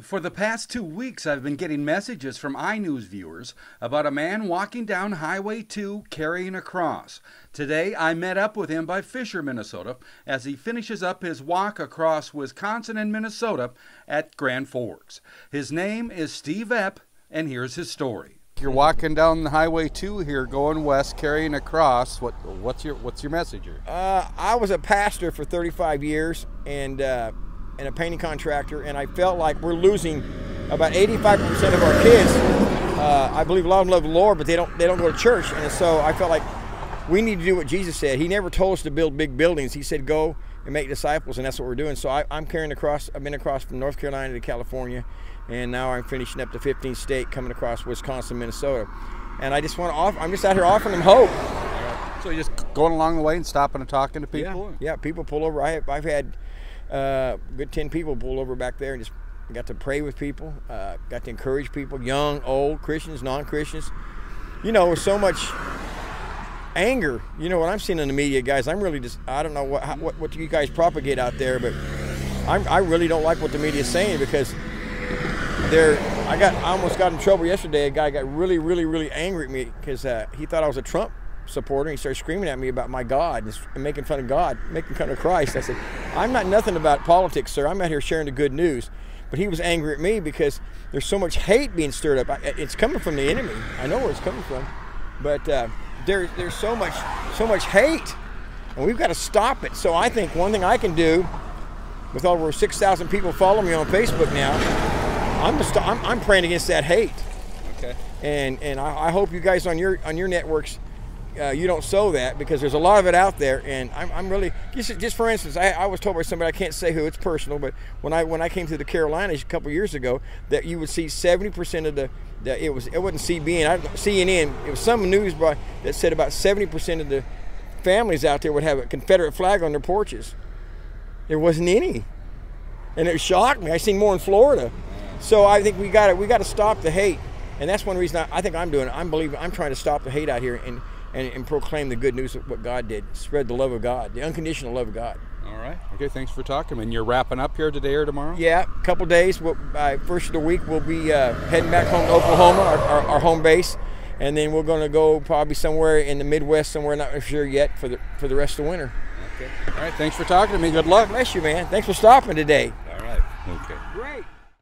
For the past 2 weeks, I've been getting messages from iNews viewers about a man walking down Highway 2 carrying a cross. Today, I met up with him by Fisher, Minnesota, as he finishes up his walk across Wisconsin and Minnesota at Grand Forks. His name is Steve Epp, and here's his story. You're walking down Highway 2 here, going west, carrying a cross. What's your message here? I was a pastor for 35 years and a painting contractor, and I felt like we're losing about 85% of our kids. I believe a lot of them love the Lord, but they don't go to church, and so I felt like we need to do what Jesus said. He never told us to build big buildings. He said go and make disciples, and that's what we're doing. So I'm carrying across. I've been across from North Carolina to California, and now I'm finishing up the 15th state, coming across Wisconsin, Minnesota, and I just want to offer. I'm just out here offering them hope. So you're just going along the way and stopping and talking to people? Yeah, people pull over. I've had good 10 people pull over back there and just got to pray with people, got to encourage people, young, old, Christians, non-Christians. You know, with so much anger, you know what I'm seeing in the media, guys. I'm really just, I don't know what you guys propagate out there, but I really don't like what the media is saying, because I almost got in trouble yesterday. A guy got really, really, really angry at me because he thought I was a Trump supporter. He started screaming at me about my God and making fun of God, making fun of Christ. I said, I'm not nothing about politics, sir. I'm out here sharing the good news. But he was angry at me because there's so much hate being stirred up. It's coming from the enemy. I know where it's coming from, but there's so much hate, and we've got to stop it. So I think one thing I can do, with over 6,000 people following me on Facebook now, I'm praying against that hate. Okay. And I hope you guys on your networks, you don't sow that, because there's a lot of it out there, and I'm really just for instance, I was told by somebody, I can't say who, it's personal, but when I came to the Carolinas a couple years ago, that you would see 70% of it wasn't CNN, it was some news that said about 70% of the families out there would have a Confederate flag on their porches. There wasn't any, and it shocked me. I seen more in Florida. So I think we got to stop the hate, and that's one reason I think I'm doing it. I'm trying to stop the hate out here and proclaim the good news of what God did. Spread the love of God, the unconditional love of God. All right. Okay, thanks for talking. And you're wrapping up here today or tomorrow? Yeah, a couple days. By first of the week, we'll be heading back home to Oklahoma, our home base, and then we're going to go probably somewhere in the Midwest, somewhere not sure yet, for the rest of the winter. Okay. All right, thanks for talking to me. Good luck. Bless you, man. Thanks for stopping today.